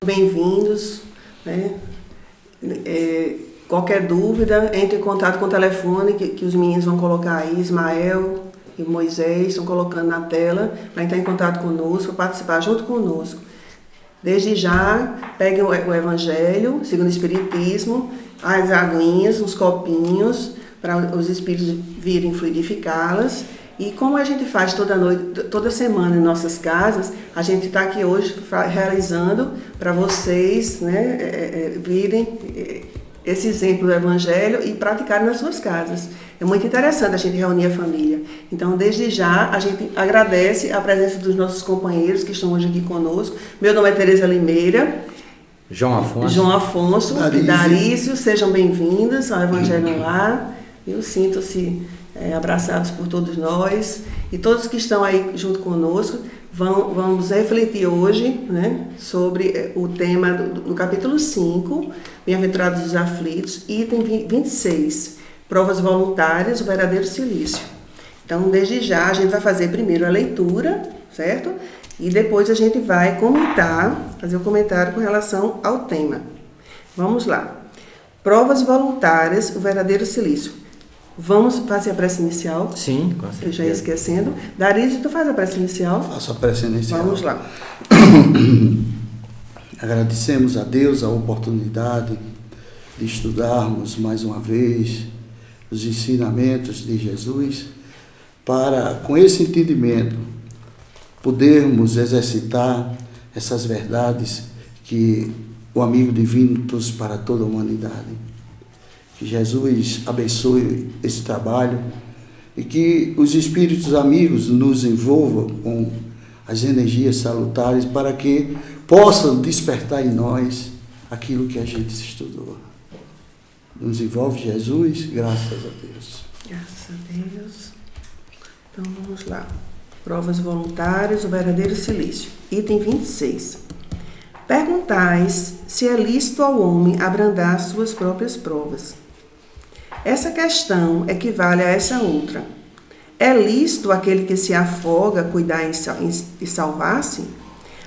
Bem-vindos, né? Qualquer dúvida, entre em contato com o telefone que os meninos vão colocar aí, Ismael e Moisés, estão colocando na tela, para entrar em contato conosco, participar junto conosco. Desde já, peguem o Evangelho, segundo o Espiritismo, as aguinhas, uns copinhos, para os espíritos virem fluidificá-las. E como a gente faz toda noite, toda semana em nossas casas, a gente está aqui hoje realizando para vocês, né, virem esse exemplo do Evangelho e praticarem nas suas casas. É muito interessante a gente reunir a família. Então, desde já, a gente agradece a presença dos nossos companheiros que estão hoje aqui conosco. Meu nome é Tereza Limeira. João Afonso e Darício, sejam bem-vindos ao Evangelho no Lar. Eu sinto-se abraçados por todos nós e todos que estão aí junto conosco. Vamos refletir hoje, né, sobre o tema do capítulo 5, Bem-aventurados os aflitos, item 26, provas voluntárias, o verdadeiro silício. Então, desde já, a gente vai fazer primeiro a leitura, certo? E depois a gente vai comentar, fazer um comentário com relação ao tema. Vamos lá. Provas voluntárias, o verdadeiro silício. Vamos fazer a prece inicial? Sim, com certeza. Eu já ia esquecendo. Darício, tu faz a prece inicial? Faço a prece inicial. Vamos lá. Agradecemos a Deus a oportunidade de estudarmos mais uma vez os ensinamentos de Jesus, para, com esse entendimento, podermos exercitar essas verdades que o amigo divino trouxe para toda a humanidade. Que Jesus abençoe esse trabalho e que os espíritos amigos nos envolvam com as energias salutares para que possam despertar em nós aquilo que a gente estudou. Nos envolve Jesus, graças a Deus. Graças a Deus. Então vamos lá. Provas voluntárias, o verdadeiro silício. Item 26. Perguntais se é lícito ao homem abrandar suas próprias provas. Essa questão equivale a essa outra. É lícito aquele que se afoga cuidar e salvar-se?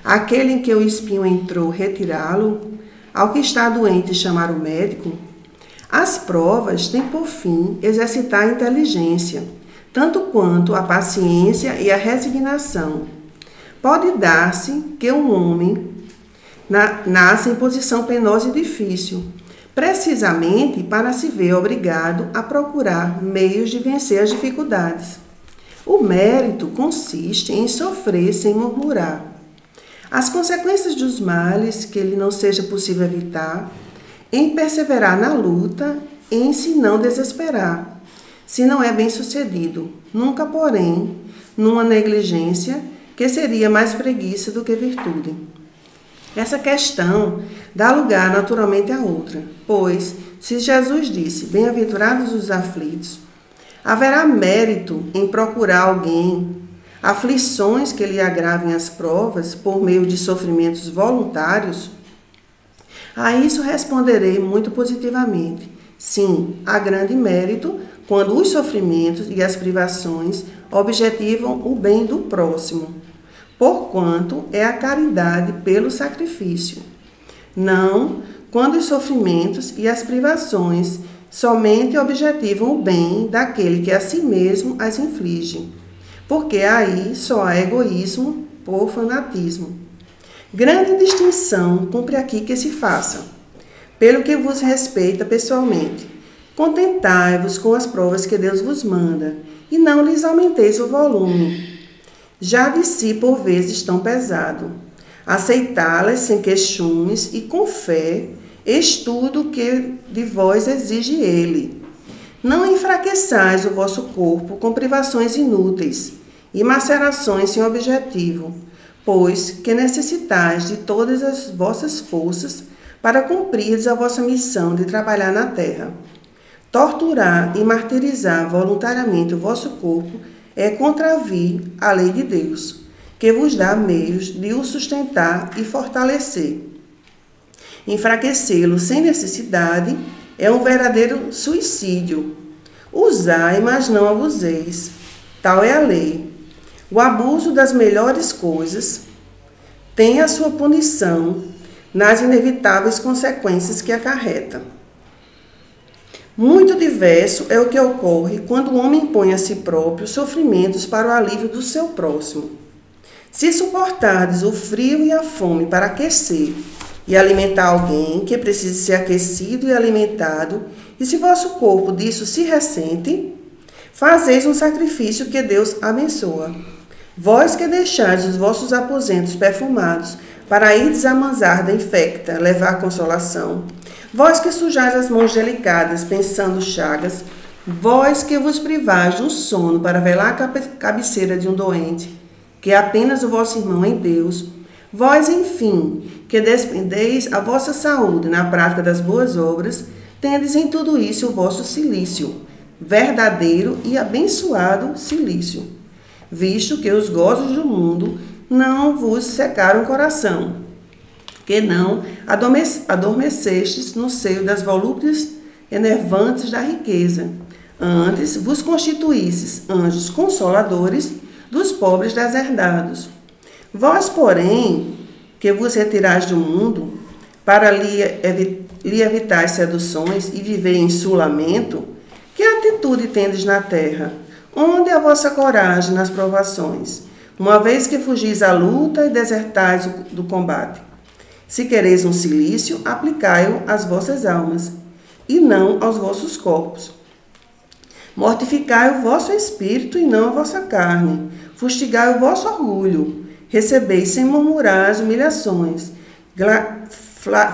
Aquele em que o espinho entrou retirá-lo? Ao que está doente chamar o médico? As provas têm por fim exercitar a inteligência, tanto quanto a paciência e a resignação. Pode dar-se que um homem nasça em posição penosa e difícil, precisamente para se ver obrigado a procurar meios de vencer as dificuldades. O mérito consiste em sofrer sem murmurar. As consequências dos males que lhe não seja possível evitar, em perseverar na luta, em se não desesperar, se não é bem sucedido, nunca, porém, numa negligência que seria mais preguiça do que virtude. Essa questão dá lugar naturalmente a outra, pois, se Jesus disse, bem-aventurados os aflitos, haverá mérito em procurar alguém, aflições que lhe agravem as provas por meio de sofrimentos voluntários? A isso responderei muito positivamente. Sim, há grande mérito quando os sofrimentos e as privações objetivam o bem do próximo, porquanto é a caridade pelo sacrifício. Não quando os sofrimentos e as privações somente objetivam o bem daquele que a si mesmo as inflige, porque aí só há egoísmo por fanatismo. Grande distinção cumpre aqui que se faça. Pelo que vos respeita pessoalmente, contentai-vos com as provas que Deus vos manda, e não lhes aumenteis o volume. Já de si por vezes tão pesado. Aceitá-las sem queixumes e com fé, estudo o que de vós exige ele. Não enfraqueçais o vosso corpo com privações inúteis e macerações sem objetivo, pois que necessitais de todas as vossas forças para cumprirdes a vossa missão de trabalhar na terra. Torturar e martirizar voluntariamente o vosso corpo é contravir a lei de Deus, que vos dá meios de o sustentar e fortalecer. Enfraquecê-lo sem necessidade é um verdadeiro suicídio. Usai, mas não abuseis. Tal é a lei. O abuso das melhores coisas tem a sua punição, nas inevitáveis consequências que acarreta. Muito diverso é o que ocorre quando o homem impõe a si próprio sofrimentos para o alívio do seu próximo. Se suportardes o frio e a fome para aquecer e alimentar alguém que precise ser aquecido e alimentado, e se vosso corpo disso se ressente, fazeis um sacrifício que Deus abençoa. Vós que deixais os vossos aposentos perfumados para irdes a manzarda infecta, levar consolação. Vós que sujais as mãos delicadas, pensando chagas. Vós que vos privais do sono para velar a cabeceira de um doente, que é apenas o vosso irmão em Deus. Vós, enfim, que despendeis a vossa saúde na prática das boas obras, tendes em tudo isso o vosso cilício, verdadeiro e abençoado cilício, visto que os gozos do mundo não vos secaram o coração, que não adormecestes no seio das volúpias enervantes da riqueza, antes vos constituísseis anjos consoladores dos pobres deserdados. Vós, porém, que vos retirais do mundo, para lhe evitar seduções e viver em insulamento, que atitude tendes na terra? Onde é a vossa coragem nas provações, uma vez que fugis à luta e desertais do combate? Se quereis um cilício, aplicai-o às vossas almas, e não aos vossos corpos. Mortificai o vosso espírito e não a vossa carne. Fustigai o vosso orgulho. Recebeis sem murmurar as humilhações.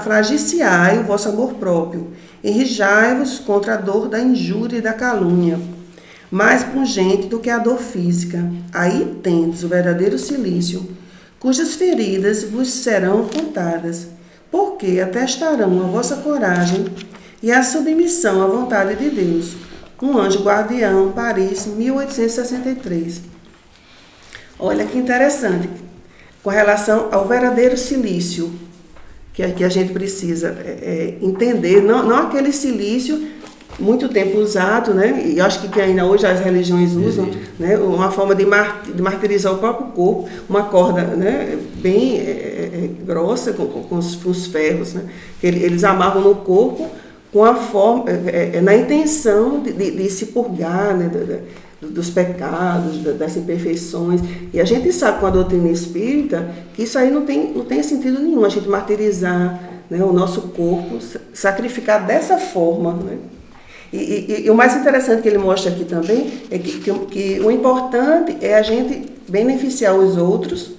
Flagiciai o vosso amor próprio. Enrijai-vos contra a dor da injúria e da calúnia, mais pungente do que a dor física. Aí tendes o verdadeiro cilício, cujas feridas vos serão contadas, porque atestarão a vossa coragem e a submissão à vontade de Deus. Um anjo guardião, Paris, 1863. Olha que interessante, com relação ao verdadeiro cilício, que a gente precisa entender, não aquele cilício muito tempo usado, né? E acho que ainda hoje as religiões usam, né? Uma forma de martirizar o próprio corpo, uma corda, né? Bem grossa com os ferros, né? Eles amarram no corpo com a forma, na intenção de se purgar, né? Dos pecados, das imperfeições. E a gente sabe com a doutrina espírita que isso aí não tem sentido nenhum, a gente martirizar, né, o nosso corpo, sacrificar dessa forma, né? E o mais interessante que ele mostra aqui também é que o importante é a gente beneficiar os outros,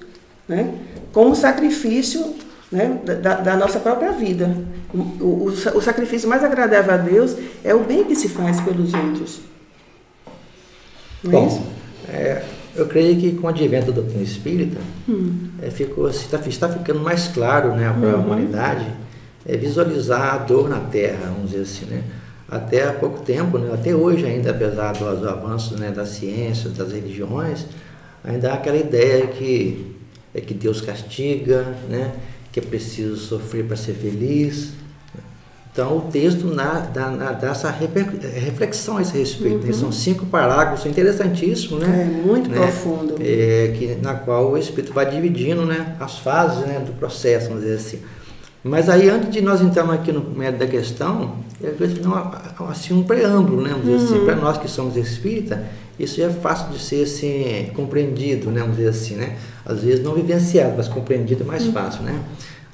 né, com o sacrifício, né, da nossa própria vida. O sacrifício mais agradável a Deus é o bem que se faz pelos outros. Bom, eu creio que com o advento da doutrina espírita, está ficando mais claro, né, para a humanidade visualizar a dor na Terra, vamos dizer assim, né? Até há pouco tempo, né, até hoje ainda, apesar dos avanços, né, da ciência, das religiões, ainda há aquela ideia que Deus castiga, né, que é preciso sofrer para ser feliz. Então, o texto dá essa reflexão a esse respeito. Né? São 5 parágrafos, interessantíssimos, né? Muito profundo. Na qual o Espírito vai dividindo, né, as fases, né, do processo, vamos dizer assim. Mas aí, antes de nós entrarmos aqui no mérito da questão, eu queria fazer assim, um preâmbulo, né, vamos dizer assim, para nós que somos espírita, isso já é fácil de ser assim, compreendido, né, vamos dizer assim, né? Às vezes não vivenciado, mas compreendido é mais fácil, né?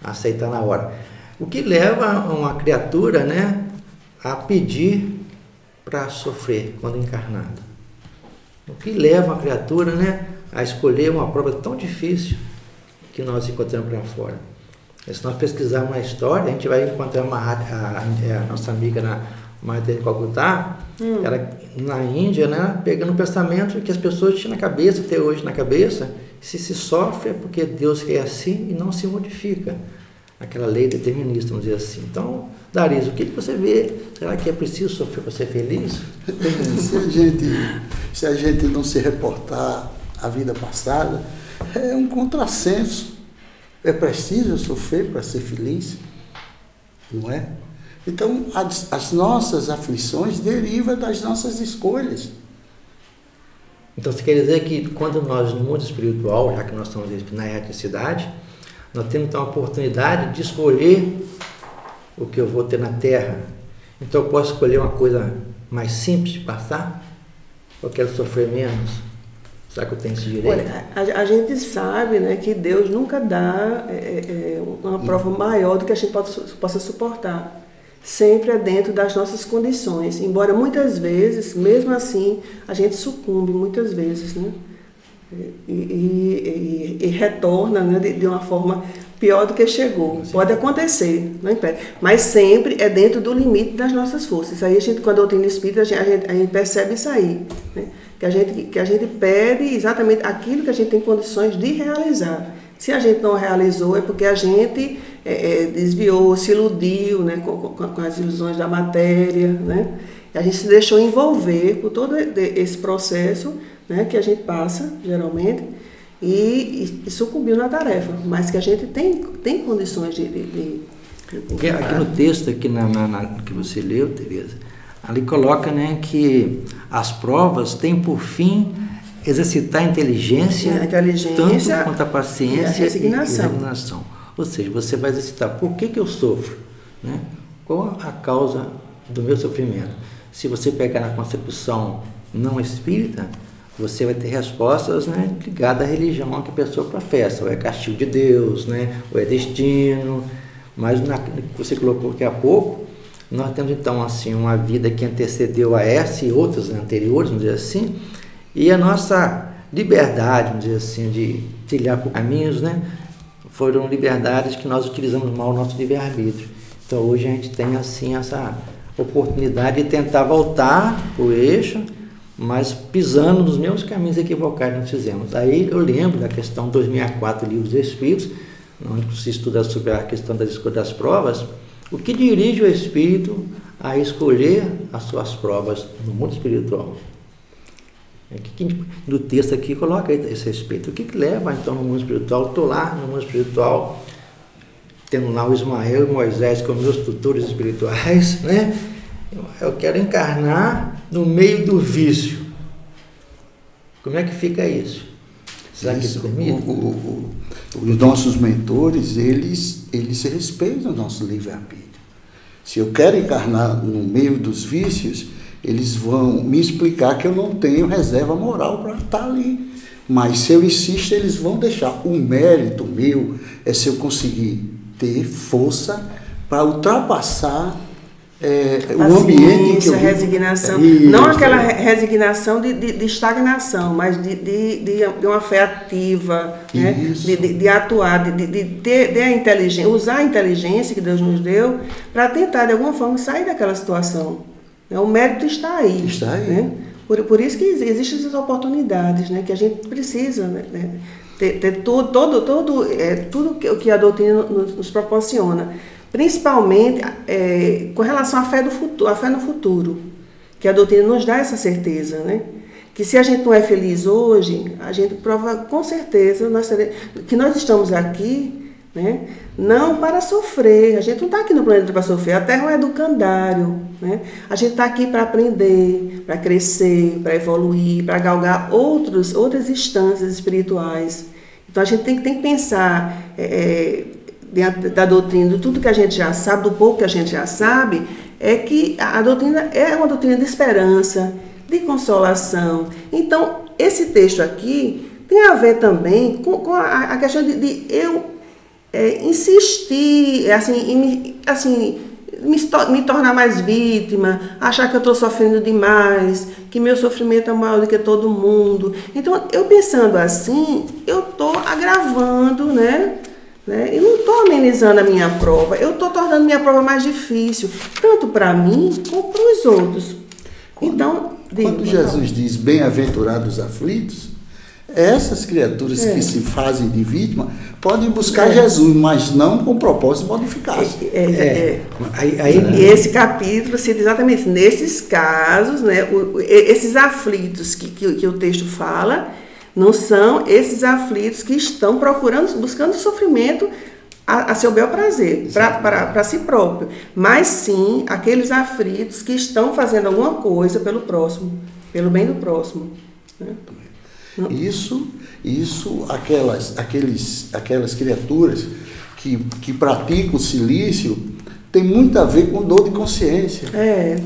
Aceitar na hora. O que leva uma criatura, né, a pedir para sofrer quando encarnada? O que leva uma criatura, né, a escolher uma prova tão difícil que nós encontramos para fora? Se nós pesquisarmos na história, a gente vai encontrar a nossa amiga na Madre de Calcutá, ela na Índia, né, pegando o pensamento que as pessoas tinham na cabeça, até hoje na cabeça, se sofre é porque Deus quer assim e não se modifica. Aquela lei determinista, vamos dizer assim. Então, Dariso, o que você vê? Será que é preciso sofrer para ser feliz? Se a gente não se reportar à vida passada, é um contrassenso. É preciso sofrer para ser feliz? Não é? Então, as nossas aflições derivam das nossas escolhas. Então, você quer dizer que quando nós, no mundo espiritual, já que nós estamos na erraticidade, Nós temos então a oportunidade de escolher o que eu vou ter na terra. Então eu posso escolher uma coisa mais simples de passar? Ou eu quero sofrer menos? Será que eu tenho esse direito? Olha, a gente sabe, né, que Deus nunca dá uma prova maior do que a gente possa suportar. Sempre é dentro das nossas condições. Embora muitas vezes, mesmo assim, a gente sucumbe muitas vezes, né? E retorna, né, de uma forma pior do que chegou. Sim. Pode acontecer, não impede. Mas sempre é dentro do limite das nossas forças. Aí a gente, com a doutrina espírita, a gente percebe isso aí, né? Que a gente pede exatamente aquilo que a gente tem condições de realizar. Se a gente não realizou, é porque a gente desviou, se iludiu, né, com as ilusões da matéria, né? E a gente se deixou envolver por todo esse processo, né, que a gente passa, geralmente, e sucumbiu na tarefa. Mas que a gente tem condições de porque aqui no texto, aqui que você leu, Tereza, ali coloca, né, que as provas têm por fim exercitar a inteligência tanto quanto a paciência e a resignação. Ou seja, você vai exercitar por que eu sofro, né? Qual a causa do meu sofrimento. Se você pegar na concepção não espírita, você vai ter respostas, né, ligadas à religião que a pessoa professa, ou é castigo de Deus, né, ou é destino. Mas que você colocou aqui há pouco, nós temos então assim uma vida que antecedeu a essa e outras anteriores, vamos dizer assim, e a nossa liberdade, vamos dizer assim, de trilhar por caminhos, né, foram liberdades que nós utilizamos mal o nosso livre-arbítrio. Então hoje a gente tem assim essa oportunidade de tentar voltar para o eixo, mas pisando nos mesmos caminhos equivocados que nós fizemos. Aí eu lembro da questão 2004, Livro dos Espíritos, onde se estuda sobre a questão das escolhas das provas, o que dirige o espírito a escolher as suas provas no mundo espiritual. No texto aqui coloca esse respeito. O que leva então no mundo espiritual? Eu estou lá no mundo espiritual, tendo lá o Ismael e Moisés como meus tutores espirituais, né? Eu quero encarnar no meio do vício. Como é que fica isso? Será que isso permite? Os nossos mentores, eles respeitam o nosso livre-arbítrio. Se eu quero encarnar no meio dos vícios, eles vão me explicar que eu não tenho reserva moral para estar ali. Mas se eu insisto, eles vão deixar. O mérito meu é se eu conseguir ter força para ultrapassar o ambiente que eu vivo. Resignação. Não aquela resignação de estagnação, mas de uma fé ativa, né? de atuar, de ter a inteligência, usar a inteligência que Deus nos deu para tentar, de alguma forma, sair daquela situação. O mérito está aí. Está aí. Né? Por isso que existem essas oportunidades, né? Que a gente precisa, né? ter tudo que a doutrina nos proporciona. Principalmente com relação à fé no futuro, que a doutrina nos dá essa certeza, né? Que se a gente não é feliz hoje, a gente prova com certeza que nós estamos aqui, né, não para sofrer. A gente não está aqui no planeta para sofrer, a Terra é um educandário, né? A gente está aqui para aprender, para crescer, para evoluir, para galgar outras instâncias espirituais. Então a gente tem que pensar dentro da doutrina, de tudo que a gente já sabe, do pouco que a gente já sabe, é que a doutrina é uma doutrina de esperança, de consolação. Então, esse texto aqui tem a ver também com a questão de eu insistir, me tornar mais vítima, achar que eu estou sofrendo demais, que meu sofrimento é maior do que todo mundo. Então, eu pensando assim, eu estou agravando, né? E não estou amenizando a minha prova, eu estou tornando minha prova mais difícil, tanto para mim como para os outros. Quando Jesus diz bem-aventurados os aflitos, essas criaturas que se fazem de vítima podem buscar Jesus, mas não com propósito de modificar-se. E esse capítulo cita exatamente nesses casos, né, esses aflitos que o texto fala. Não são esses aflitos que estão buscando sofrimento a seu bel prazer, para si próprio, mas sim aqueles aflitos que estão fazendo alguma coisa pelo próximo, pelo bem do próximo. Né? Isso aquelas criaturas que pratica o silício tem muito a ver com dor de consciência.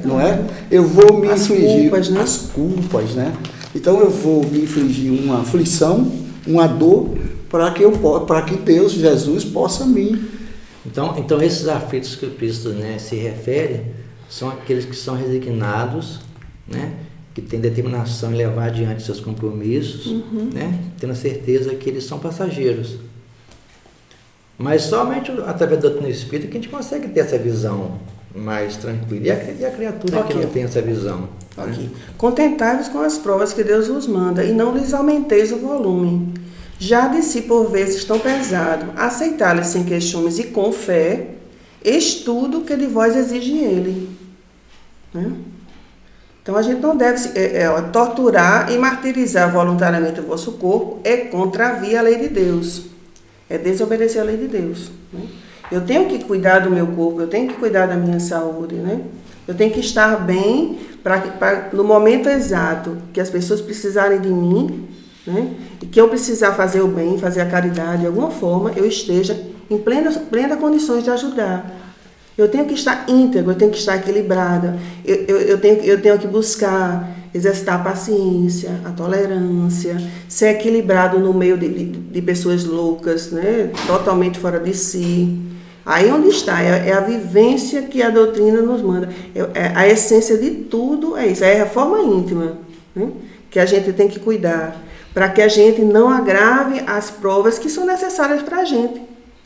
Não é? Eu vou me infligir as culpas, né? Então eu vou me infligir uma aflição, uma dor, para que Deus, Jesus, possa me... Então esses aflitos que o Cristo, né, se refere são aqueles que são resignados, né, que têm determinação em levar adiante seus compromissos, né, tendo a certeza que eles são passageiros. Mas somente através da doutrina espírita que a gente consegue ter essa visão mais tranquila. E a criatura que não tem essa visão. Né? Contentai-vos com as provas que Deus vos manda, e não lhes aumenteis o volume. Já de si por vezes tão pesado, aceitá-los sem queixumes e com fé, estudo que de vós exige ele. Né? Então a gente não deve torturar e martirizar voluntariamente o vosso corpo, é contravir a lei de Deus. É desobedecer a lei de Deus. Né? Eu tenho que cuidar do meu corpo, eu tenho que cuidar da minha saúde, né? Eu tenho que estar bem para no momento exato que as pessoas precisarem de mim, né? E que eu precisar fazer o bem, fazer a caridade de alguma forma, eu esteja em plena condições de ajudar. Eu tenho que estar íntegro, eu tenho que estar equilibrada, eu tenho que buscar exercitar a paciência, a tolerância, ser equilibrado no meio de pessoas loucas, né? Totalmente fora de si. Aí onde está, é a vivência que a doutrina nos manda. A essência de tudo é isso, é a reforma íntima, né? Que a gente tem que cuidar, para que a gente não agrave as provas que são necessárias para a gente,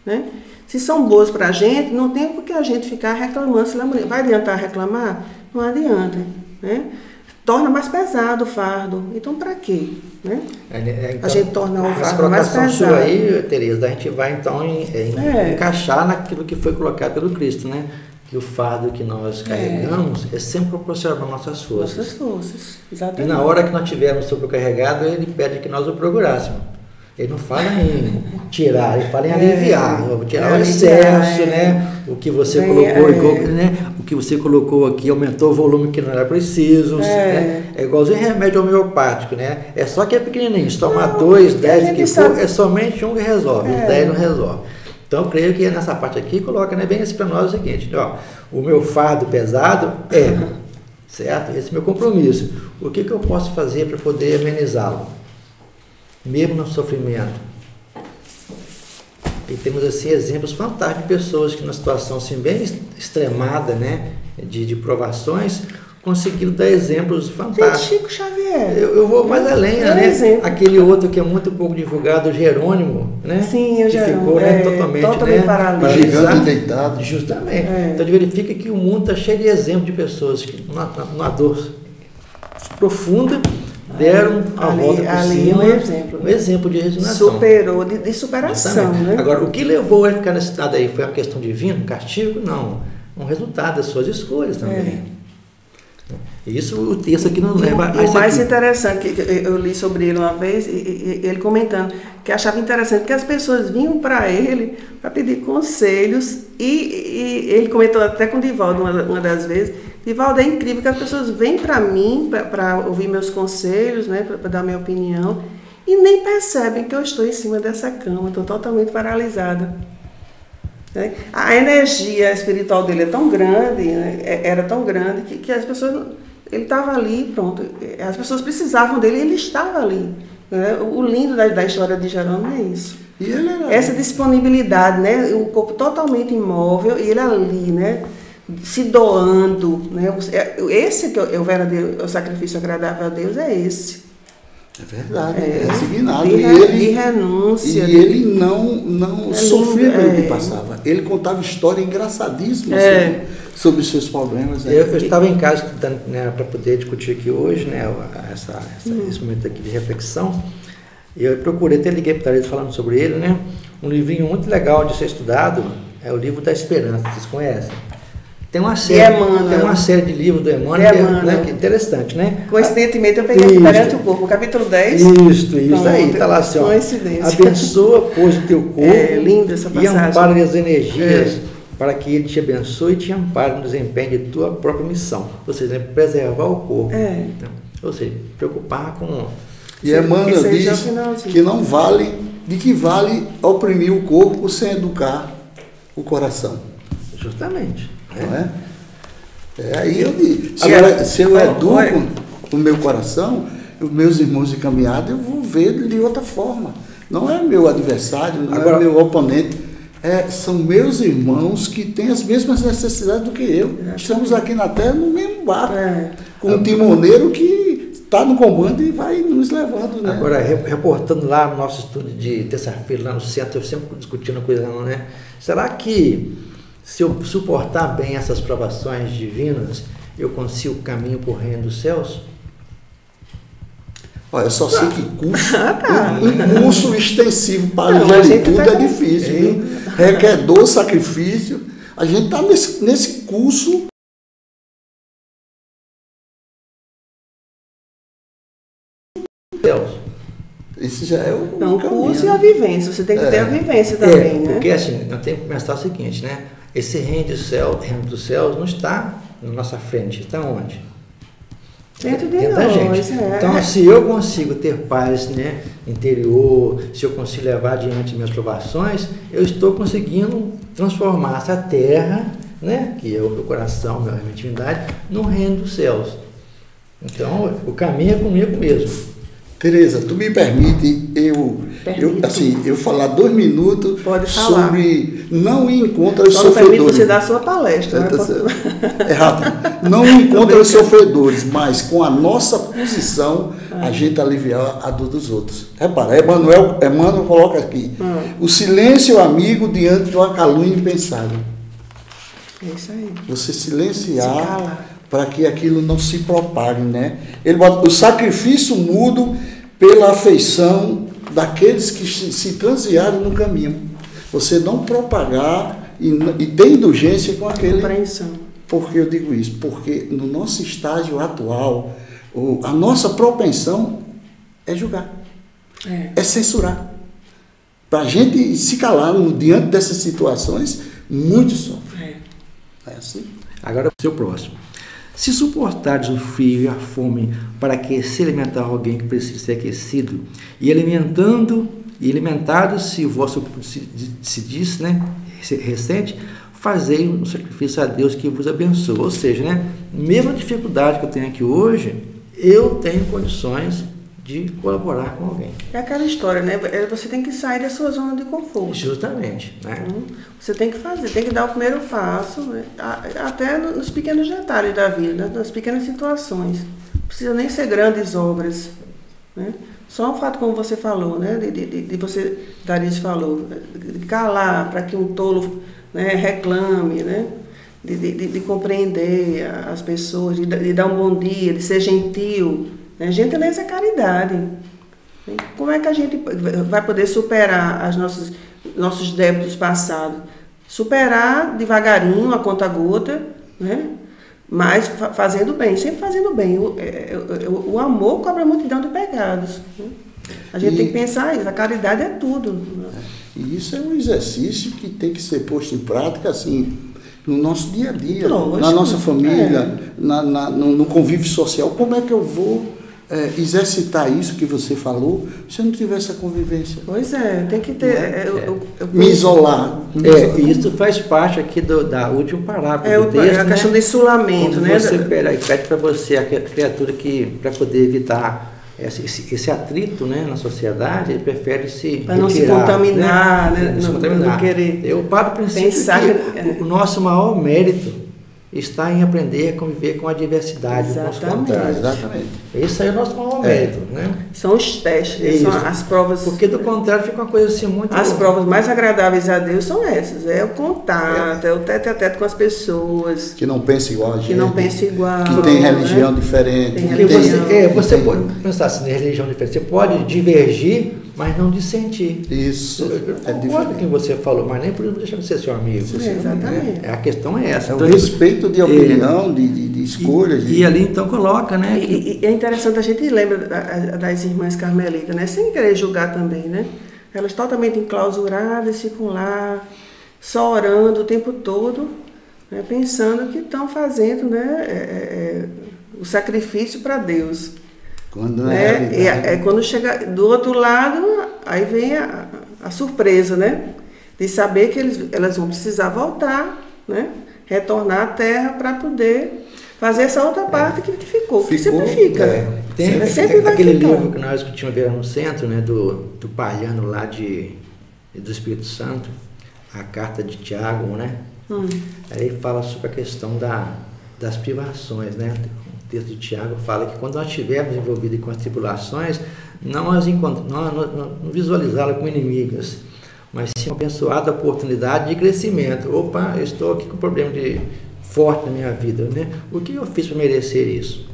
né? Se são boas para a gente, não tem por que a gente ficar reclamando. Vai adiantar reclamar? Não adianta, né? Torna mais pesado o fardo. Então, para quê? Né? Então, a gente torna o fardo mais pesado. Essa colocação sua aí, Tereza, a gente vai então encaixar naquilo que foi colocado pelo Cristo, né? Que o fardo que nós carregamos é sempre proporcional para nossas forças. Nossas forças, exatamente. E na hora que nós tivermos sobrecarregado, ele pede que nós o procurássemos. Ele não fala em tirar, ele fala em aliviar. Vou tirar o excesso, né? O que você colocou, né? O que você colocou aqui aumentou o volume que não era preciso. Né? É igualzinho remédio homeopático, né? É só que é pequenininho. Se tomar 2, 10, o que for, é somente um que resolve. Os 10 não resolve. Então, eu creio que nessa parte aqui coloca, né, bem assim para nós o seguinte: ó, o meu fardo pesado certo? Esse é o meu compromisso. O que eu posso fazer para poder amenizá-lo? Mesmo no sofrimento. E temos assim exemplos fantásticos de pessoas que numa situação assim bem extremada, né, de provações, conseguiram dar exemplos fantásticos. Chico Xavier. Eu vou mais além, né? Exemplo. Aquele outro que é muito pouco divulgado, o Jerônimo, né? Sim, o Jerônimo. Que ficou totalmente paralisado. Gigante deitado. Justamente. Então a gente verifica que o mundo está cheio de exemplos de pessoas que numa dor profunda deram a volta por cima. Um exemplo de resignação. Superou, de superação. Né? Agora, o que levou a ficar nesse estado aí? Foi uma questão divina, um castigo? Não. Um resultado das suas escolhas também. Isso o texto aqui não leva a isso. O mais interessante, que eu li sobre ele uma vez, ele comentando, que achava interessante que as pessoas vinham para ele para pedir conselhos, e ele comentou até com o Divaldo uma das vezes: Divaldo, é incrível que as pessoas vêm para mim para ouvir meus conselhos, né, para dar minha opinião, e nem percebem que eu estou em cima dessa cama, estou totalmente paralisada. A energia espiritual dele é tão grande, né, era tão grande, que as pessoas... Ele estava ali, pronto. As pessoas precisavam dele e ele estava ali. Né? O lindo da história de Jerônimo é isso. E ele era... Essa disponibilidade, né? O corpo totalmente imóvel e ele ali, né? Se doando. Né? Esse que é o verdadeiro, o sacrifício agradável a Deus, é esse. É verdade, é resignado. De renúncia. E ele não sofria pelo que passava. Ele contava história engraçadíssima sobre os seus problemas. Eu estava em casa estudando, né, para poder discutir aqui hoje, né, esse momento aqui de reflexão. E eu procurei, até liguei para o Tereza falando sobre ele, né? Um livrinho muito legal de ser estudado é o Livro da Esperança. Vocês conhecem? Tem uma série de livros do Emmanuel que é interessante, né? Coincidentemente eu peguei Perante o Corpo, capítulo 10. Isso aí, está lá assim, ó. Abençoa, pois, o teu corpo, lindo essa passagem. E ampara as energias para que ele te abençoe e te ampare no desempenho de tua própria missão. Ou seja, preservar o corpo. Ou seja, preocupar com... E Emmanuel diz que não vale, de que vale oprimir o corpo sem educar o coração. Justamente. Não é? Aí eu digo, se eu educo o meu coração, os meus irmãos de caminhada, eu vou ver de outra forma. Não é meu adversário, não é meu oponente. São meus irmãos que têm as mesmas necessidades do que eu. Estamos aqui na terra no mesmo barco, com um timoneiro que está no comando e vai nos levando. Né? Agora, reportando lá no nosso estúdio de terça-feira, lá no centro, eu sempre discutindo coisa, né? Será que se eu suportar bem essas provações divinas, eu consigo o caminho por reino dos céus? Olha, eu só sei que um curso extensivo para a juventude é difícil, viu? Requer dor, sacrifício. A gente está nesse curso. Esse já é o Não, o curso e a vivência. Você tem que ter a vivência também, né? Porque assim, nós temos que pensar o seguinte, né? Esse reino dos céus não está na nossa frente, está onde? Dentro de da nós, gente. Então, se eu consigo ter paz, né, interior, se eu consigo levar adiante minhas provações, eu estou conseguindo transformar essa terra, né, que é o meu coração, a minha intimidade, no reino dos céus. Então, o caminho é comigo mesmo. Tereza, tu me permite eu falar 2 minutos sobre não ir contra os sofredores. Permite você dar a sua palestra. É rápido. Não ir contra os sofredores, mas com a nossa posição a gente aliviar a dor dos outros. Repara, Emmanuel coloca aqui, o silêncio amigo diante de uma calúnia impensável. É isso aí. Você silenciar para que aquilo não se propague, né? Ele bota o sacrifício mudo pela afeição daqueles que se transviaram no caminho. Você não propagar e ter indulgência com aquele... Compreensão. Por que eu digo isso? Porque no nosso estágio atual, a nossa propensão é julgar, é censurar. Para a gente se calar diante dessas situações, muitos sofrem. É assim. Agora, o seu próximo. Se suportares o frio e a fome para que se alimentar alguém que precisa ser aquecido, e alimentado, se o vosso se diz, né, recente, fazei um sacrifício a Deus que vos abençoe. Ou seja, né, mesmo a dificuldade que eu tenho aqui hoje, eu tenho condições de colaborar com alguém. É aquela história, né? Você tem que sair da sua zona de conforto. Justamente, né? Você tem que fazer, tem que dar o primeiro passo, né? Até nos pequenos detalhes da vida, nas pequenas situações. Não precisa nem ser grandes obras, né? Só o fato, como você falou, né? De você, Darius falou, de calar para que um tolo, né, reclame, né? De compreender as pessoas, de dar um bom dia, de ser gentil. Gentileza é caridade. Como é que a gente vai poder superar nossos débitos passados? Superar devagarinho, a conta gota, né? Mas fazendo bem, sempre fazendo bem. O amor cobre a multidão de pecados. Né? A gente tem que pensar isso, a caridade é tudo. Né? E isso é um exercício que tem que ser posto em prática, assim, no nosso dia a dia, na nossa família, no convívio social. Como é que eu vou exercitar isso que você falou se eu não tiver essa convivência? Pois é, tem que ter... Me isolar. Isso faz parte aqui da última parábola do texto, a questão do isolamento, quando né? Você pede para você, a criatura que, para poder evitar esse atrito, né, na sociedade, ele prefere se para não se contaminar, né? Não querer. Eu paro do princípio que o nosso maior mérito está em aprender a conviver com a diversidade. Exatamente. Esse aí é o nosso maior mérito, né? São os testes, são as provas. Porque do contrário fica uma coisa assim muito... As provas mais agradáveis a Deus são essas, é o contato, é o tete a tete com as pessoas. Que não pensam igual a gente. Que não pensam igual. Que tem religião diferente. Você pode pensar assim, religião diferente, você pode divergir, mas não dissentir. Isso. Eu concordo com o que você falou, mas nem por isso deixa de ser seu amigo. Exatamente. A questão é essa. É o respeito de opinião, de escolhas. E ali então coloca, né? E é interessante, a gente lembra das irmãs carmelitas, né? Sem querer julgar também, né? Elas totalmente enclausuradas, ficam lá, só orando o tempo todo, né? Pensando que estão fazendo, né? O sacrifício para Deus. Quando quando chega do outro lado, aí vem a surpresa, né? de saber que elas vão precisar voltar, né? Retornar à terra para poder fazer essa outra parte que ficou, que sempre fica. Tem sempre vai aquele ficar. livro que nós discutimos no centro, né, do Palhano lá do Espírito Santo, a carta de Tiago, né? Aí ele fala sobre a questão das privações, né? O texto de Tiago fala que quando nós estivermos envolvidos com as tribulações, não visualizá-las como inimigas, mas sim uma abençoada oportunidade de crescimento. Opa, eu estou aqui com um problema forte na minha vida, né? O que eu fiz para merecer isso?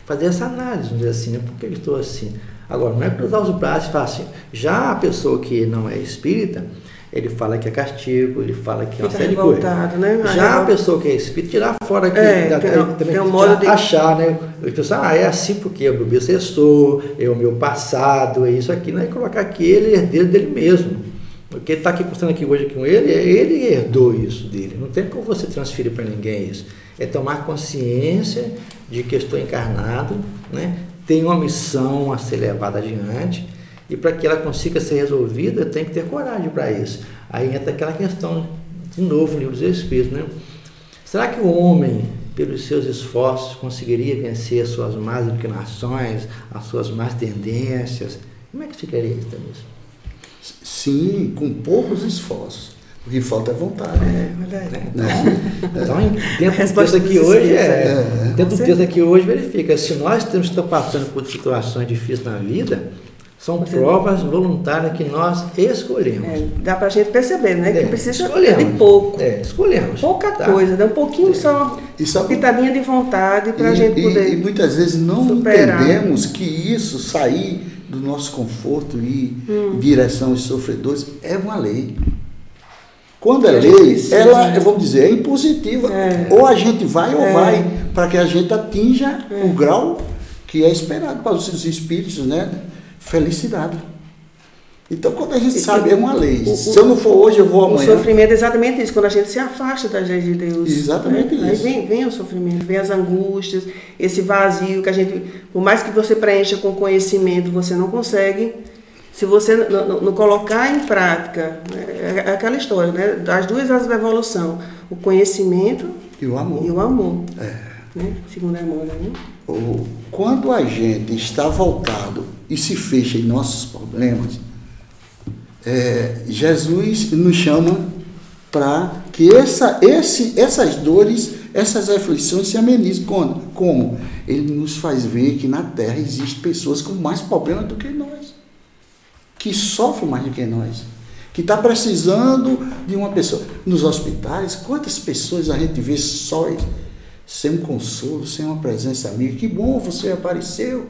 Fazer essa análise, vamos dizer assim, né? Por que eu estou assim? Agora, não é cruzar os braços e falar assim. Já a pessoa que não é espírita, ele fala que é castigo, ele fala que é uma série de coisas. Né? Já a pessoa que é espírita, tirar fora aqui, tem um modo de achar, né? A pessoa, é assim porque é o meu antecessor, é o meu passado, é isso aqui, né? E colocar que ele é herdeiro dele mesmo. Porque ele está aqui conversando aqui hoje com ele herdou isso dele. Não tem como você transferir para ninguém isso. É tomar consciência de que eu estou encarnado, né? Tem uma missão a ser levada adiante, e para que ela consiga ser resolvida, eu tenho que ter coragem para isso. Aí entra aquela questão, de novo, no livro dos Espíritos, né? Será que o homem, pelos seus esforços, conseguiria vencer as suas más inclinações, as suas más tendências? Como é que ficaria isso, Tamires? Sim, com poucos esforços. O que falta é vontade. Verdade. Então, dentro do texto aqui hoje, dentro do texto aqui hoje, verifica, se nós estamos passando por situações difíceis na vida, são provas voluntárias que nós escolhemos. Dá para a gente perceber, né? Que precisa escolhemos. De pouco. Escolhemos. Pouca coisa, né? Um pouquinho só, uma pitadinha de vontade para a gente poder E muitas vezes não superar. Entendemos que isso, sair do nosso conforto e em direção aos sofredores, é uma lei. Quando é lei, ela, vamos dizer, é impositiva. Ou a gente vai ou vai, para que a gente atinja o grau que é esperado para os espíritos, né? Felicidade. Então, quando a gente sabe, é uma lei. Se eu não for hoje, eu vou amanhã. O sofrimento é exatamente isso, quando a gente se afasta das leis de Deus. Exatamente isso. Aí vem o sofrimento, vem as angústias, esse vazio que a gente, por mais que você preencha com conhecimento, você não consegue. Se você não colocar em prática, é aquela história, né? Das duas asas da evolução, o conhecimento e o amor. Né? Segundo a Emmanuel, né? Quando a gente está voltado e se fecha em nossos problemas, Jesus nos chama para que essas dores, essas aflições se amenizem. Como? Ele nos faz ver que na Terra existem pessoas com mais problemas do que nós, que sofrem mais do que nós, que está precisando de uma pessoa. Nos hospitais, quantas pessoas a gente vê só, sem um consolo, sem uma presença amiga? Que bom você apareceu.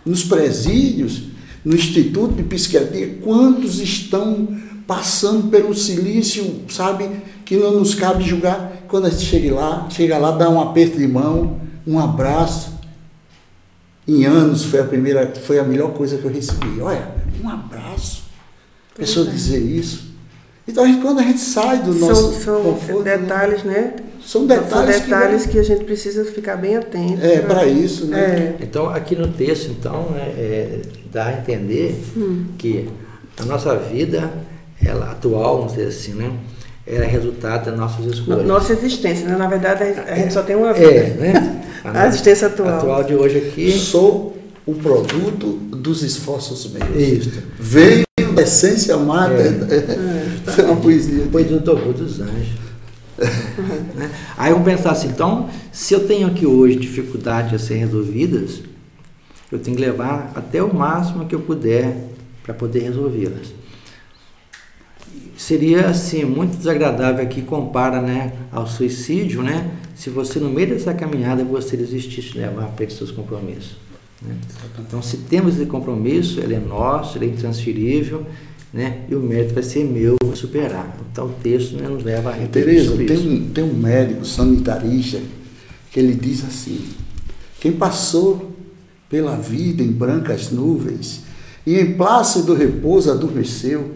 Nos presídios, no Instituto de Psiquiatria, quantos estão passando pelo silício, sabe, que não nos cabe julgar. Quando a gente chega lá, dá um aperto de mão, um abraço. Em anos foi a melhor coisa que eu recebi. Olha, um abraço. A pessoa dizer isso. Então, quando a gente sai do nosso conforto, detalhes, né? São detalhes que a gente precisa ficar bem atento. Para isso, né? Então, aqui no texto, então, dá a entender que a nossa vida, ela atual, vamos dizer assim, né? Ela é resultado das nossas escolhas. Nossa existência, né? Na verdade, a gente só tem uma vida. Né? A existência atual. Atual de hoje aqui. Sou o produto dos esforços meus. Isso. Veio da essência amada. É uma poesia. Depois do Tobu dos Anjos. Né? Aí vamos pensar assim, então, se eu tenho aqui hoje dificuldades a ser resolvidas, eu tenho que levar até o máximo que eu puder para poder resolvê-las. Seria assim muito desagradável aqui, compara, né, ao suicídio, né, se você no meio dessa caminhada você desistisse de levar para esses seus compromissos, né? Então, se temos esse compromisso, ele é nosso, ele é intransferível, né, e o mérito vai ser meu superar. Então o texto, né, nos leva a refletir sobre isso. Tem um médico sanitarista que ele diz assim: quem passou pela vida em brancas nuvens e em plácido repouso adormeceu,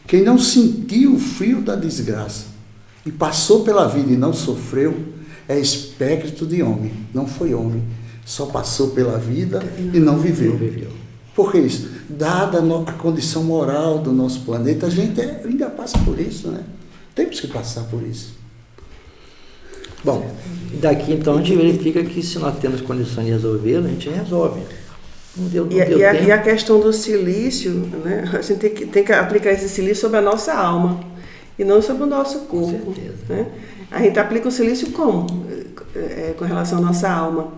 quem não sentiu o frio da desgraça e passou pela vida e não sofreu, é espectro de homem, não foi homem, só passou pela vida e não viveu. Por que isso? Dada a condição moral do nosso planeta, a gente ainda passa por isso, né? Temos que passar por isso. Bom, daqui então a gente verifica que se nós temos condições de resolvê-lo, a gente resolve. E a questão do silício, né? A gente tem que aplicar esse silício sobre a nossa alma e não sobre o nosso corpo. Com certeza. Né? A gente aplica o silício como? Com relação à nossa alma.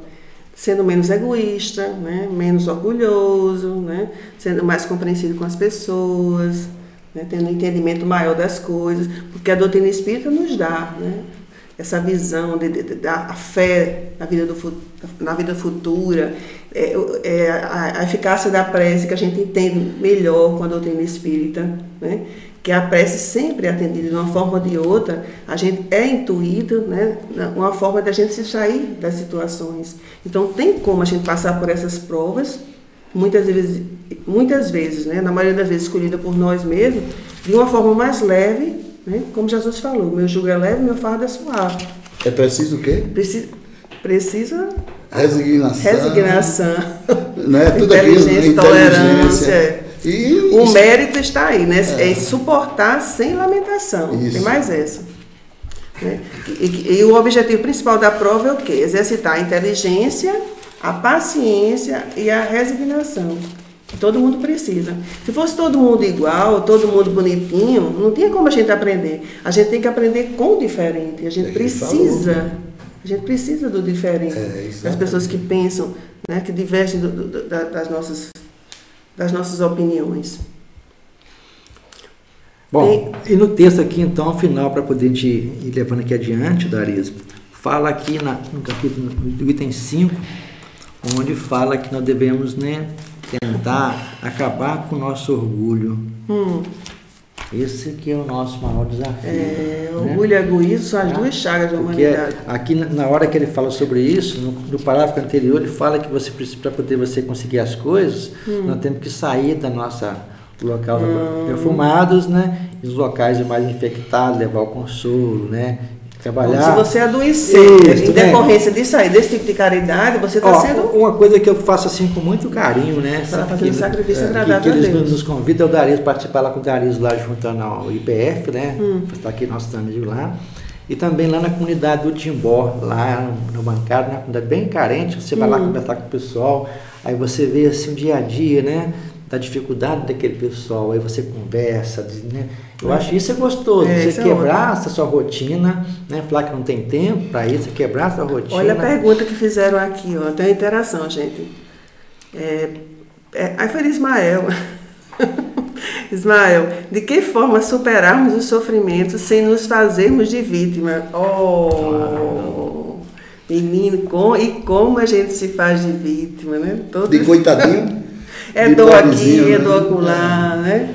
Sendo menos egoísta, né? Menos orgulhoso, né? Sendo mais compreensivo com as pessoas, né? Tendo um entendimento maior das coisas, porque a doutrina espírita nos dá, né? Essa visão da fé na vida futura, a eficácia da prece que a gente entende melhor com a doutrina espírita, né? Que a prece sempre é atendida de uma forma ou de outra, a gente é intuído, né? Uma forma de a gente se sair das situações. Então tem como a gente passar por essas provas, muitas vezes, né? Na maioria das vezes escolhida por nós mesmos, de uma forma mais leve, né? Como Jesus falou, meu jugo é leve, meu fardo é suave. É preciso o quê? Precisa resignação. Né? Tudo inteligência, aquilo, tolerância. E o mérito está aí, né? É suportar sem lamentação. Isso. Tem mais essa. Né? E o objetivo principal da prova é o quê? Exercitar a inteligência, a paciência e a resignação. Todo mundo precisa. Se fosse todo mundo igual, todo mundo bonitinho, não tinha como a gente aprender. A gente tem que aprender com o diferente. A gente precisa. A gente precisa do diferente. Das pessoas que pensam, né, que divergem das nossas opiniões. Bom, e no texto aqui, então, final, para poder ir levando aqui adiante, Darisa, fala aqui no capítulo do item 5, onde fala que nós devemos, né, tentar acabar com o nosso orgulho. Esse que é o nosso maior desafio. Né? Orgulho e egoísmo são as duas chagas da humanidade. Aqui, na hora que ele fala sobre isso, no parágrafo anterior, ele fala que para poder você conseguir as coisas, nós temos que sair da nossa local perfumados, né? E os locais mais infectados, levar o consolo, né? Trabalhar. Se você adoecer em decorrência disso aí, desse tipo de caridade, você está sendo... Uma coisa que eu faço assim com muito carinho, né? Você está fazendo sacrifício agradável que a Deus. Eles nos convidam, o Darius, participar lá com o Darius lá junto ao IPF, né? Está aqui nossos amigos lá. E também lá na comunidade do Timbó, lá no bancário, uma comunidade bem carente, você vai lá conversar com o pessoal, aí você vê assim o dia a dia, né? Da dificuldade daquele pessoal, aí você conversa, né? Eu acho isso gostoso, você quebrar essa sua rotina, né? Falar que não tem tempo para isso, quebrar essa rotina. Olha a pergunta que fizeram aqui, ó, tem interação, gente. Aí foi Ismael. Ismael, de que forma superarmos os sofrimentos sem nos fazermos de vítima? Menino, como a gente se faz de vítima, né? De coitadinho. Dor aqui, dor acolá, né?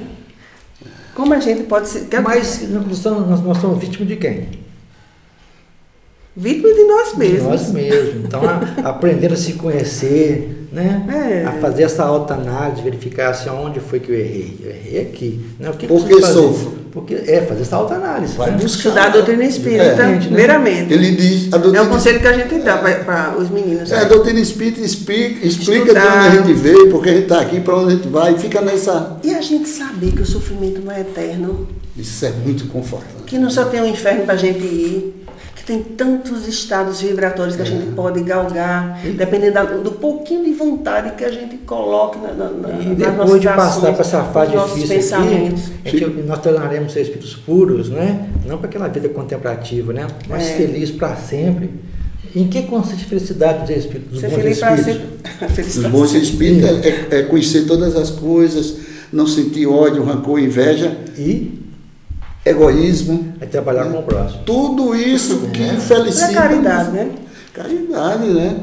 Como a gente pode se... Mas nós somos vítimas de quem? Vítima de nós mesmos. De nós mesmos. Então, aprender a se conhecer, né? A fazer essa autoanálise, verificar assim, onde foi que eu errei. Eu errei aqui. Né? Por que sofro? Fazer essa autoanálise. Vai estudar a doutrina espírita, primeiramente. Ele diz, é o conselho que a gente dá para os meninos. A doutrina espírita explica de onde a gente veio, porque a gente está aqui, para onde a gente vai, e fica nessa... E a gente saber que o sofrimento não é eterno. Isso é muito confortante. Que não só tem um inferno para a gente ir, que tem tantos estados vibratórios que a gente pode galgar, dependendo do pouquinho de vontade que a gente coloca e depois de passar por essa fase difícil aqui, nós tornaremos ser espíritos puros, né? Não para aquela vida contemplativa, né? Mas feliz para sempre. Em que consiste a felicidade dos espíritos? Ser feliz para sempre. Os bons espíritos é conhecer todas as coisas, não sentir ódio, rancor, inveja e egoísmo. É trabalhar com o próximo. Tudo isso que felicita. É caridade, né? Caridade, né?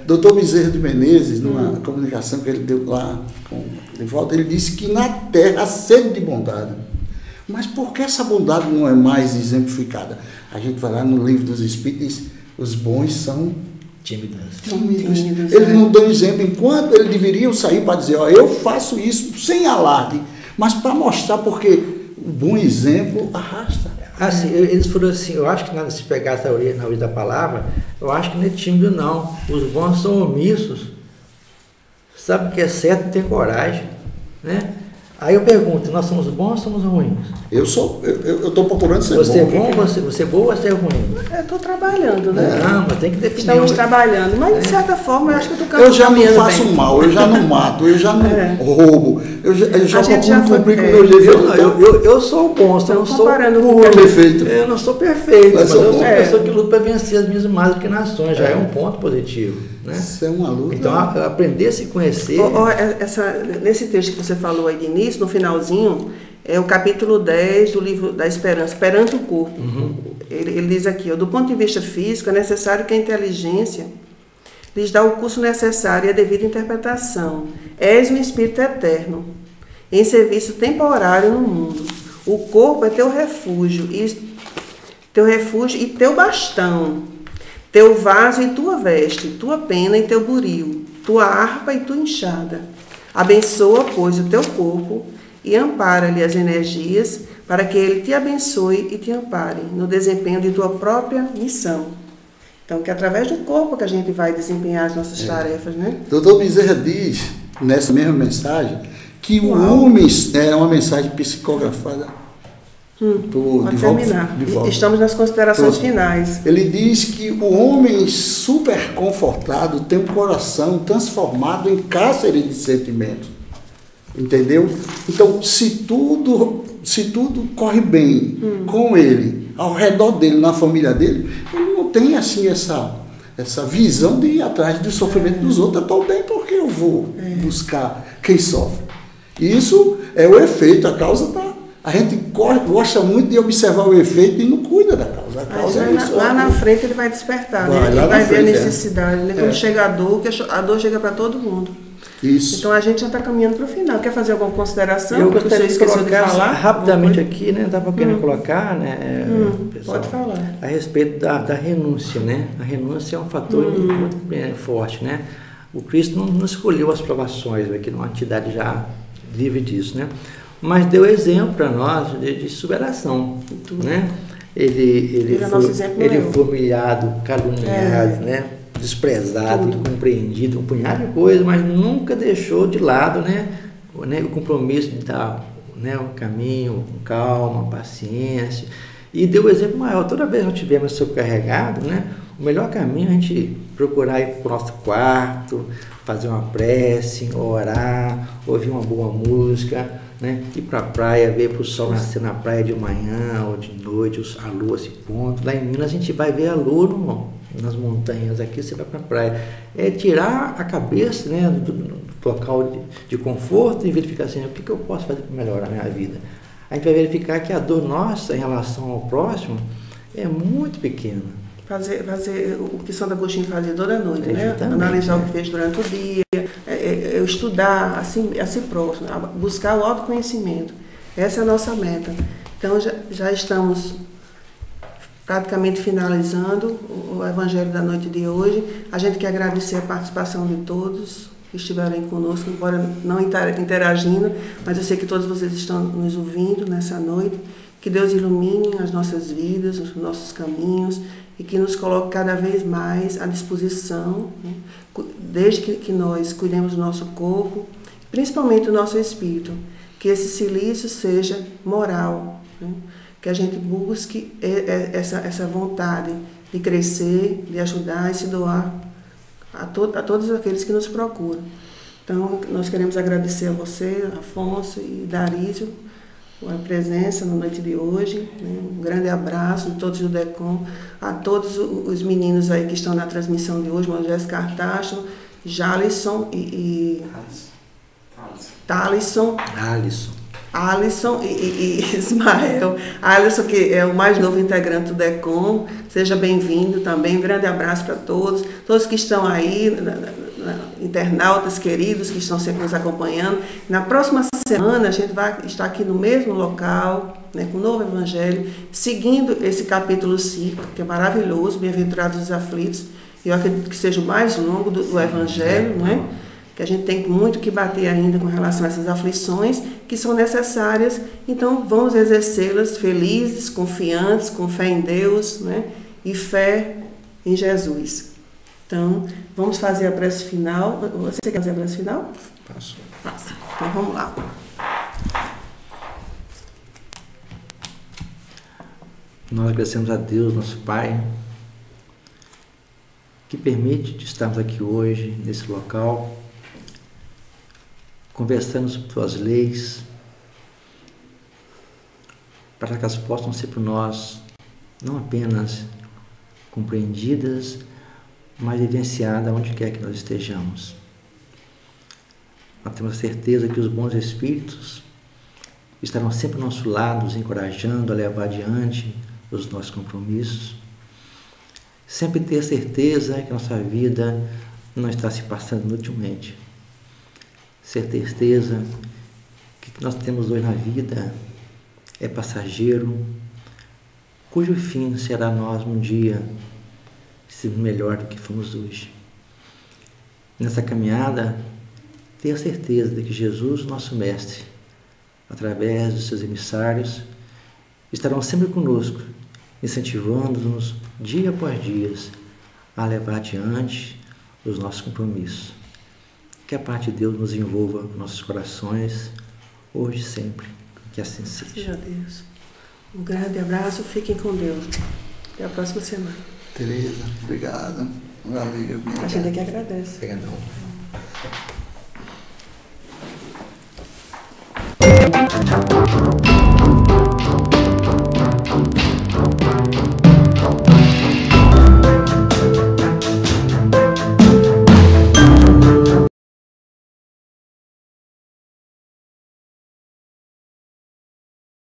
Dr. Bezerra de Menezes, numa comunicação que ele deu lá com Divaldo, ele disse que na Terra há sede de bondade. Mas por que essa bondade não é mais exemplificada? A gente vai lá no livro dos Espíritos, os bons são tímidos. Eles não dão exemplo, enquanto eles deveriam sair para dizer, eu faço isso sem alarde, mas para mostrar porque o bom exemplo arrasta. Assim, eles foram assim, eu acho que se pegar na origem da palavra, eu acho que não é tímido não. Os bons são omissos. sabe o que é certo e tem coragem, né? Aí eu pergunto, nós somos bons ou somos ruins? Eu estou procurando ser Você é bom. bom, você é boa ou você é ruim? Eu estou trabalhando, né? Não, mas tem que definir. Estamos trabalhando, mas de certa forma eu acho que eu estou Eu já não caminhando faço bem. mal, eu já não mato, eu já não roubo, eu já A gente já procuro cumprir com o foi- meu dever. Eu sou bom, eu não sou comparando com o perfeito. Eu não sou perfeito, Mas mas eu sou sou bom. uma pessoa que luta para vencer as minhas más inclinações, já é um ponto positivo, né? Isso é uma luta. Então, aprender a se conhecer. Nesse texto que você falou aí de início, no finalzinho, é o capítulo 10 do livro da Esperança, Perante o Corpo. Ele diz aqui, ó, do ponto de vista físico, é necessário que a inteligência lhes dá o curso necessário e a devida interpretação. És um espírito eterno, em serviço temporário no mundo. O corpo é teu refúgio e teu bastão, teu vaso e tua veste, tua pena e teu buril, tua harpa e tua enxada. Abençoa, pois, o teu corpo e ampara-lhe as energias para que ele te abençoe e te ampare no desempenho de tua própria missão. Então, que é através do corpo que a gente vai desempenhar as nossas tarefas, né? Doutor Bezerra diz, nessa mesma mensagem, que o homem, é uma mensagem psicografada Pode terminar. Estamos nas considerações finais. Ele diz que o homem super confortado tem um coração transformado em cárcere de sentimentos. Entendeu? Então, se tudo corre bem com ele, ao redor dele, na família dele, ele não tem assim essa visão de ir atrás do sofrimento dos outros. Eu estou bem porque eu vou buscar quem sofre. Isso é o efeito, a causa está. A gente gosta muito de observar o efeito e não cuida da causa. A causa é isso. Lá na frente ele vai despertar, né? Ele vai ver a necessidade. Né? Quando chega a dor, que a dor chega para todo mundo. Isso. Então a gente já está caminhando para o final. Quer fazer alguma consideração? Eu gostaria de colocar falar rapidamente aqui, né? Estava querendo colocar, né? Pessoal, pode falar. A respeito da renúncia, né? A renúncia é um fator muito forte, né? O Cristo não escolheu as provações, aqui numa entidade já livre disso, né? Mas deu exemplo para nós de superação, né? Ele foi humilhado, caluniado, né? Desprezado, incompreendido, um punhado de coisas, mas nunca deixou de lado, né? O compromisso de dar, né, o caminho com calma, paciência, e deu exemplo maior. Toda vez que nós estivermos sobrecarregados, né, o melhor caminho é a gente procurar ir para o nosso quarto, fazer uma prece, orar, ouvir uma boa música, né, ir para a praia, ver o sol nascer na praia de manhã ou de noite, a lua se pondo. Lá em Minas a gente vai ver a lua nas montanhas, aqui você vai para a praia. É tirar a cabeça, né, do local de conforto e verificar assim, o que eu posso fazer para melhorar a minha vida. A gente vai verificar que a dor nossa em relação ao próximo é muito pequena. Fazer o que Santo Agostinho fazia toda noite, né? Exatamente, Analisar o que fez durante o dia, estudar a si próximo, buscar o autoconhecimento. Essa é a nossa meta. Então já estamos praticamente finalizando o Evangelho da noite de hoje. A gente quer agradecer a participação de todos que estiveram aí conosco, embora não interagindo, mas eu sei que todos vocês estão nos ouvindo nessa noite. Que Deus ilumine as nossas vidas, os nossos caminhos, e que nos coloque cada vez mais à disposição, né? Desde que nós cuidemos do nosso corpo, principalmente do nosso espírito, que esse silício seja moral, né? Que a gente busque essa vontade de crescer, de ajudar e se doar a todos aqueles que nos procuram. Então, nós queremos agradecer a você, Afonso e Darísio, a presença na noite de hoje, né? Um grande abraço de todos do DECOM, a todos os meninos aí que estão na transmissão de hoje, Moisés Cartacho, Jalisson e Alisson e Ismael. Alisson, que é o mais novo integrante do DECOM, seja bem-vindo também. Um grande abraço para todos que estão aí, internautas queridos que estão sempre nos acompanhando. Na próxima semana a gente vai estar aqui no mesmo local, né, com o novo Evangelho, seguindo esse capítulo 5, que é maravilhoso, Bem-aventurados os aflitos. Eu acredito que seja o mais longo do Evangelho, né? Que a gente tem muito que bater ainda com relação a essas aflições que são necessárias. Então vamos exercê-las felizes, confiantes, com fé em Deus, né? E fé em Jesus. Então, vamos fazer a prece final. Você quer fazer a prece final? Faço. Faça. Então, vamos lá. Nós agradecemos a Deus, nosso Pai, que permite de estarmos aqui hoje, nesse local, conversando sobre suas leis, para que elas possam ser por nós não apenas compreendidas, mas vivenciadas onde quer que nós estejamos. Nós temos a certeza que os bons espíritos estarão sempre ao nosso lado, nos encorajando a levar adiante os nossos compromissos. Sempre ter a certeza que a nossa vida não está se passando inutilmente. Certeza que o que nós temos hoje na vida é passageiro, cujo fim será nós um dia ser melhor do que fomos hoje. Nessa caminhada, ter a certeza de que Jesus, nosso Mestre, através dos seus emissários, estarão sempre conosco, incentivando-nos dia após dia a levar adiante os nossos compromissos. Que a paz de Deus nos envolva nos nossos corações, hoje e sempre. Que assim seja. Seja Deus. Um grande abraço, fiquem com Deus. Até a próxima semana. Tereza, obrigado. Uma amiga minha. A gente aqui agradece. Obrigado.